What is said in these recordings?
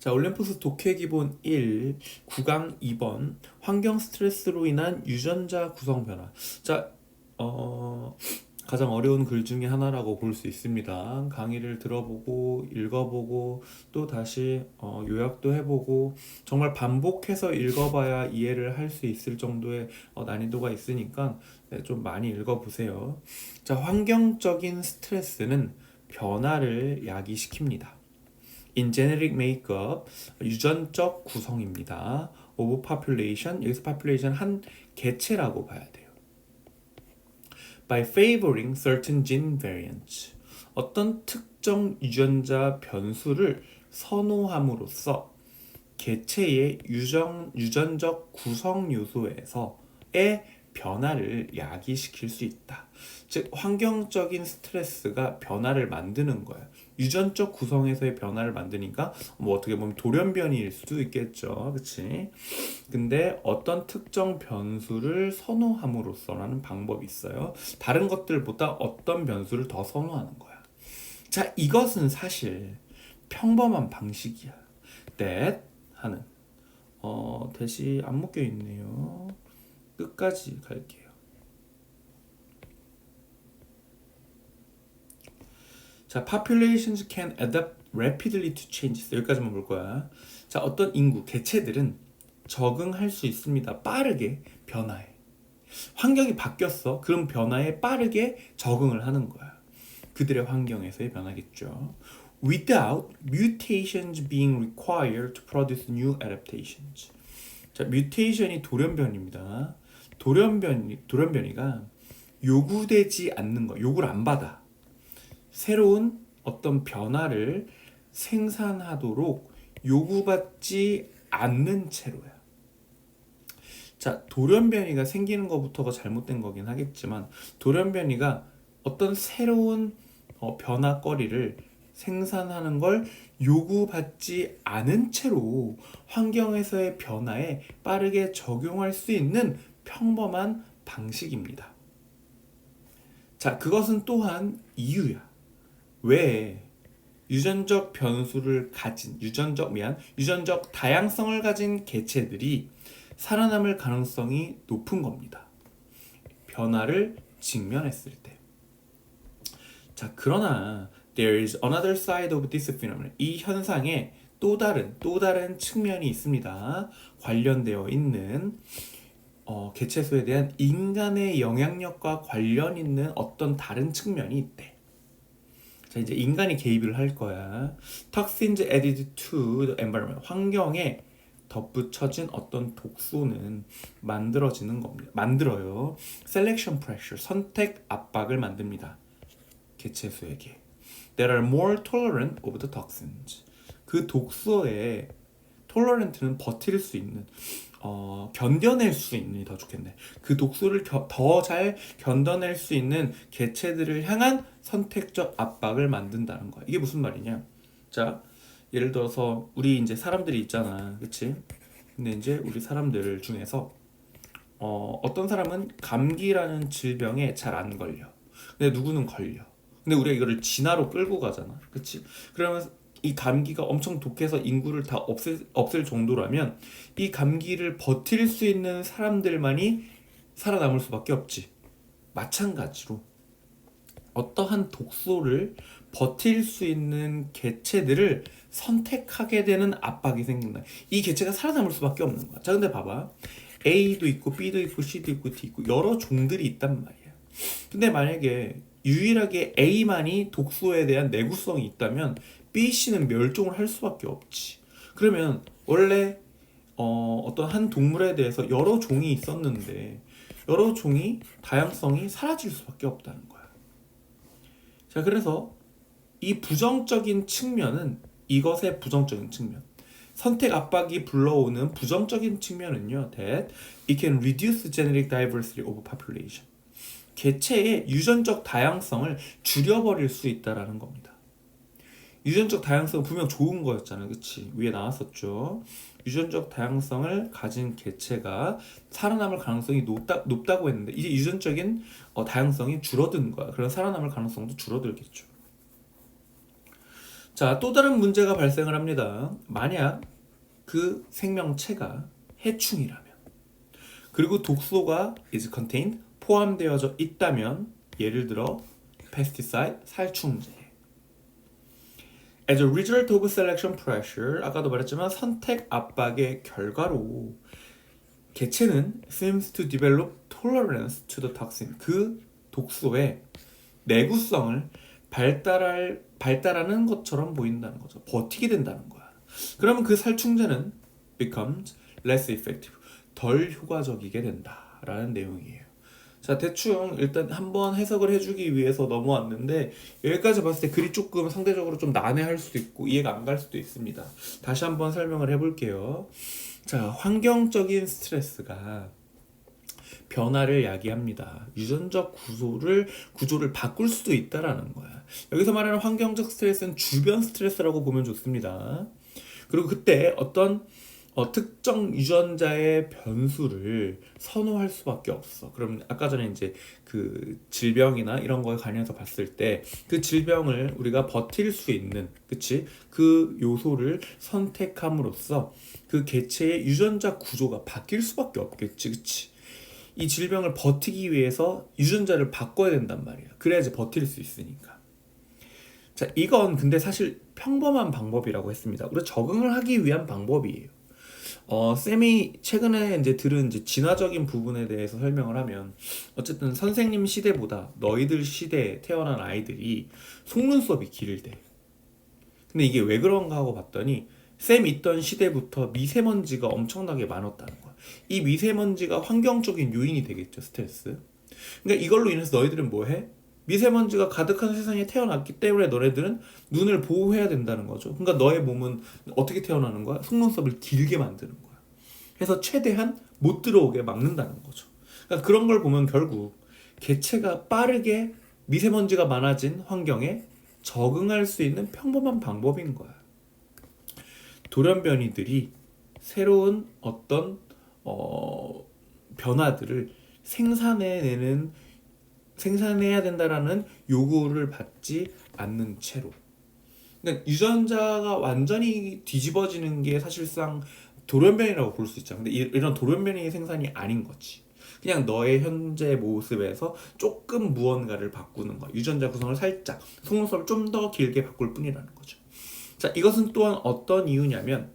자, 올림푸스 독해 기본 1, 9강 2번 환경 스트레스로 인한 유전자 구성 변화. 자, 가장 어려운 글 중에 하나라고 볼 수 있습니다. 강의를 들어보고 읽어보고 또 다시 요약도 해보고 정말 반복해서 읽어봐야 이해를 할 수 있을 정도의 난이도가 있으니까 좀 많이 읽어보세요. 자, 환경적인 스트레스는 변화를 야기시킵니다. In genetic makeup, 유전적 구성입니다. of population, 여기서 population 한 개체라고 봐야 돼요. By favoring certain gene variants, 어떤 특정 유전자 변수를 선호함으로써 개체의 유전적 구성 요소에서의 변화를 야기시킬 수 있다. 즉 환경적인 스트레스가 변화를 만드는 거예요. 유전적 구성에서의 변화를 만드니까 뭐 어떻게 보면 돌연변이일 수도 있겠죠, 그렇지? 근데 어떤 특정 변수를 선호함으로써라는 방법이 있어요. 다른 것들보다 어떤 변수를 더 선호하는 거야. 자, 이것은 사실 평범한 방식이야. that 하는 대시 안 묶여 있네요. 끝까지 갈게요. 자, populations can adapt rapidly to changes. 여기까지만 볼 거야. 자, 어떤 인구, 개체들은 적응할 수 있습니다. 빠르게 변화해. 환경이 바뀌었어. 그럼 변화에 빠르게 적응을 하는 거야. 그들의 환경에서의 변화겠죠. Without mutations being required to produce new adaptations. 자, 뮤테이션이 돌연변입니다. 돌연변이가 요구되지 않는 거, 요구를 안 받아. 새로운 어떤 변화를 생산하도록 요구받지 않는 채로야. 자, 돌연변이가 생기는 것부터가 잘못된 거긴 하겠지만 돌연변이가 어떤 새로운 변화거리를 생산하는 걸 요구받지 않은 채로 환경에서의 변화에 빠르게 적용할 수 있는 평범한 방식입니다. 자, 그것은 또한 이유야. 왜 유전적 변수를 가진 유전적 다양성을 가진 개체들이 살아남을 가능성이 높은 겁니다. 변화를 직면했을 때. 자, 그러나 there is another side of this phenomenon. 이 현상에 또 다른 측면이 있습니다. 관련되어 있는 개체수에 대한 인간의 영향력과 관련 있는 어떤 다른 측면이 있대. 자, 이제 인간이 개입을 할 거야. Toxins added to the environment. 환경에 덧붙여진 어떤 독소는 만들어요. Selection pressure. 선택 압박을 만듭니다. 개체수에게. That are more tolerant of the toxins. 그 독소에 tolerant는 버틸 수 있는 견뎌낼 수 있는 더 좋겠네. 그 독소를 더 잘 견뎌낼 수 있는 개체들을 향한 선택적 압박을 만든다는 거야. 이게 무슨 말이냐? 자, 예를 들어서 우리 이제 사람들이 있잖아, 그렇지? 근데 이제 우리 사람들 중에서 어떤 사람은 감기라는 질병에 잘 안 걸려. 근데 누구는 걸려. 근데 우리가 이거를 진화로 끌고 가잖아, 그렇지? 그러면 이 감기가 엄청 독해서 인구를 다 없앨 정도라면 이 감기를 버틸 수 있는 사람들만이 살아남을 수밖에 없지. 마찬가지로 어떠한 독소를 버틸 수 있는 개체들을 선택하게 되는 압박이 생긴다. 이 개체가 살아남을 수밖에 없는 거야. 자, 근데 봐봐. A도 있고 B도 있고 C도 있고 D 있고 여러 종들이 있단 말이야. 근데 만약에 유일하게 A만이 독소에 대한 내구성이 있다면 B, C는 멸종을 할 수밖에 없지. 그러면 원래 어떤 한 동물에 대해서 여러 종이 있었는데 여러 종이 다양성이 사라질 수밖에 없다는 거야. 자, 그래서 이 부정적인 측면은 이것의 부정적인 측면. 선택 압박이 불러오는 부정적인 측면은요. That it can reduce genetic diversity of population. 개체의 유전적 다양성을 줄여버릴 수 있다라는 겁니다. 유전적 다양성은 분명 좋은 거였잖아요, 그치? 위에 나왔었죠. 유전적 다양성을 가진 개체가 살아남을 가능성이 높다고 했는데 이제 유전적인 다양성이 줄어든 거야. 그럼 살아남을 가능성도 줄어들겠죠. 자, 또 다른 문제가 발생을 합니다. 만약 그 생명체가 해충이라면, 그리고 독소가 is contained 포함되어져 있다면, 예를 들어 pesticide 살충제. As a result of selection pressure, 아까도 말했지만 선택 압박의 결과로 개체는 seems to develop tolerance to the toxin. 그 독소의 내구성을 발달하는 것처럼 보인다는 거죠. 버티게 된다는 거야. 그러면 그 살충제는 becomes less effective. 덜 효과적이게 된다라는 내용이에요. 자, 대충 일단 한번 해석을 해주기 위해서 넘어왔는데, 여기까지 봤을 때 글이 조금 상대적으로 좀 난해할 수도 있고 이해가 안 갈 수도 있습니다. 다시 한번 설명을 해볼게요. 자, 환경적인 스트레스가 변화를 야기합니다. 유전적 구조를 바꿀 수도 있다라는 거야. 여기서 말하는 환경적 스트레스는 주변 스트레스라고 보면 좋습니다. 그리고 그때 어떤 특정 유전자의 변수를 선호할 수밖에 없어. 그럼 아까 전에 이제 그 질병이나 이런 거에 관해서 봤을 때 그 질병을 우리가 버틸 수 있는, 그치? 그 요소를 선택함으로써 그 개체의 유전자 구조가 바뀔 수밖에 없겠지, 그치? 이 질병을 버티기 위해서 유전자를 바꿔야 된단 말이야. 그래야지 버틸 수 있으니까. 자, 이건 근데 사실 평범한 방법이라고 했습니다. 우리가 적응을 하기 위한 방법이에요. 쌤이 최근에 이제 들은 이제 진화적인 부분에 대해서 설명을 하면, 어쨌든 선생님 시대보다 너희들 시대에 태어난 아이들이 속눈썹이 길대. 근데 이게 왜 그런가 하고 봤더니 쌤 있던 시대부터 미세먼지가 엄청나게 많았다는 거야. 이 미세먼지가 환경적인 요인이 되겠죠, 스트레스. 그러니까 이걸로 인해서 너희들은 뭐 해? 미세먼지가 가득한 세상에 태어났기 때문에 너네들은 눈을 보호해야 된다는 거죠. 그러니까 너의 몸은 어떻게 태어나는 거야? 속눈썹을 길게 만드는 거야. 그래서 최대한 못 들어오게 막는다는 거죠. 그러니까 그런 걸 보면 결국 개체가 빠르게 미세먼지가 많아진 환경에 적응할 수 있는 평범한 방법인 거야. 돌연변이들이 새로운 어떤 변화들을 생산해야 된다라는 요구를 받지 않는 채로, 그러니까 유전자가 완전히 뒤집어지는 게 사실상 돌연변이라고 볼 수 있잖아. 근데 이런 돌연변이 생산이 아닌 거지. 그냥 너의 현재 모습에서 조금 무언가를 바꾸는 거야. 유전자 구성을 살짝, 속눈썹을 좀 더 길게 바꿀 뿐이라는 거죠. 자, 이것은 또한 어떤 이유냐면,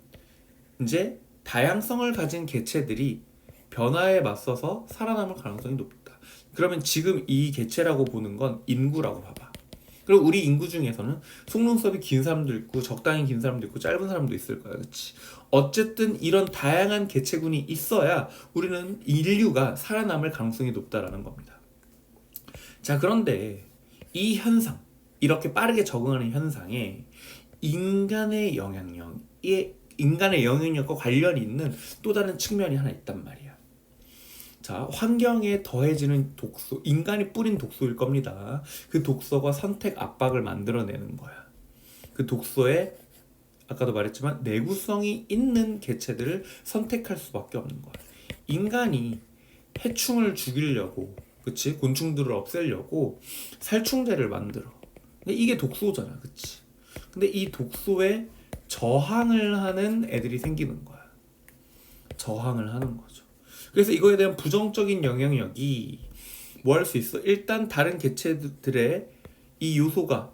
이제 다양성을 가진 개체들이 변화에 맞서서 살아남을 가능성이 높다. 그러면 지금 이 개체라고 보는 건 인구라고 봐봐. 그리고 우리 인구 중에서는 속눈썹이 긴 사람도 있고 적당히 긴 사람도 있고 짧은 사람도 있을 거야, 그렇지? 어쨌든 이런 다양한 개체군이 있어야 우리는 인류가 살아남을 가능성이 높다라는 겁니다. 자, 그런데 이 현상, 이렇게 빠르게 적응하는 현상에 인간의 영향력과 관련이 있는 또 다른 측면이 하나 있단 말이야. 자, 환경에 더해지는 독소, 인간이 뿌린 독소일 겁니다. 그 독소가 선택 압박을 만들어내는 거야. 그 독소에 아까도 말했지만 내구성이 있는 개체들을 선택할 수밖에 없는 거야. 인간이 해충을 죽이려고, 그치? 곤충들을 없애려고 살충제를 만들어. 근데 이게 독소잖아, 그치? 근데 이 독소에 저항을 하는 애들이 생기는 거야. 저항을 하는 거죠. 그래서 이거에 대한 부정적인 영향력이 뭐 할 수 있어? 일단 다른 개체들의 이 요소가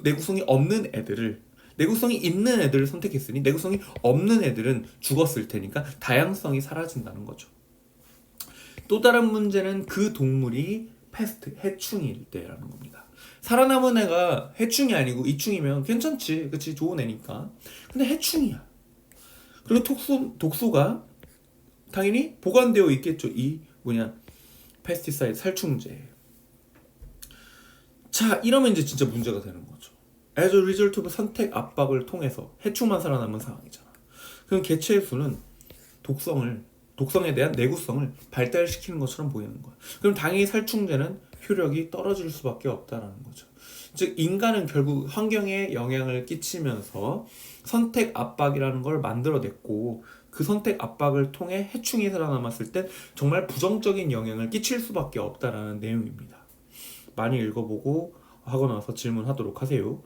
내구성이 없는 애들을, 내구성이 있는 애들을 선택했으니 내구성이 없는 애들은 죽었을 테니까 다양성이 사라진다는 거죠. 또 다른 문제는 그 동물이 패스트, 해충일 때라는 겁니다. 살아남은 애가 해충이 아니고 이충이면 괜찮지, 그치? 좋은 애니까. 근데 해충이야. 그리고 독소가 당연히 보관되어 있겠죠. 이 페스티사이드 살충제. 자, 이러면 이제 진짜 문제가 되는 거죠. As a result of 선택 압박을 통해서 해충만 살아남은 상황이잖아. 그럼 개체의 수는 독성에 대한 내구성을 발달시키는 것처럼 보이는 거야. 그럼 당연히 살충제는 효력이 떨어질 수밖에 없다라는 거죠. 즉 인간은 결국 환경에 영향을 끼치면서 선택 압박이라는 걸 만들어냈고, 그 선택 압박을 통해 해충이 살아남았을 땐 정말 부정적인 영향을 끼칠 수밖에 없다라는 내용입니다. 많이 읽어보고 하고 나서 질문하도록 하세요.